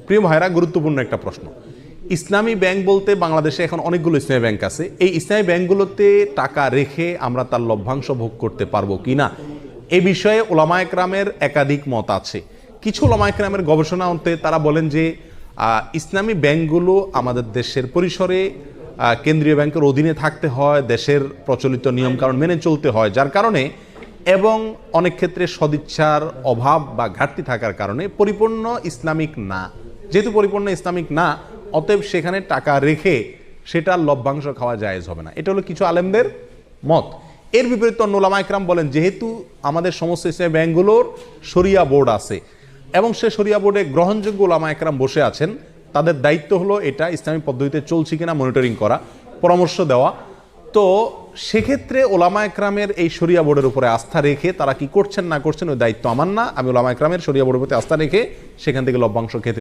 প্রিয় ভাইরা, গুরুত্বপূর্ণ একটা প্রশ্ন। ইসলামী ব্যাংক বলতে বাংলাদেশে এখন অনেকগুলো ইসলামী ব্যাংক আছে। এই ইসলামী ব্যাংকগুলোতে টাকা রেখে আমরা তার লভ্যাংশ ভোগ করতে পারবো কিনা, এ বিষয়ে ওলামা একরামের একাধিক মত আছে। কিছু ওলামা একরামের গবেষণা অন্তে তারা বলেন যে ইসলামী ব্যাংকগুলো আমাদের দেশের পরিসরে কেন্দ্রীয় ব্যাংকের অধীনে থাকতে হয়, দেশের প্রচলিত নিয়মকানুন মেনে চলতে হয়, যার কারণে এবং অনেক ক্ষেত্রে সদিচ্ছার অভাব বা ঘাটতি থাকার কারণে পরিপূর্ণ ইসলামিক না। যেহেতু পরিপূর্ণ ইসলামিক না, অতএব সেখানে টাকা রেখে সেটার লভ্যাংশ খাওয়া জায়েজ হবে না। এটা হলো কিছু আলেমদের মত। এর বিপরীতে অন্য ওলামা একরাম বলেন, যেহেতু আমাদের সমস্ত ইসলামী ব্যাংকগুলোর শরিয়া বোর্ড আছে এবং সে শরিয়া বোর্ডে গ্রহণযোগ্য ওলামা একরাম বসে আছেন, তাদের দায়িত্ব হলো এটা ইসলামী পদ্ধতিতে চলছে কিনা মনিটরিং করা, পরামর্শ দেওয়া। তো সেক্ষেত্রে ওলামা একরামের এই শরিয়া বোর্ডের উপরে আস্থা রেখে তারা কি করছেন না করছেন ওই দায়িত্ব আমার না। আমি ওলামা একরামের শরিয়া বোর্ডের প্রতি আস্থা রেখে সেখান থেকে লভ্যাংশ খেতে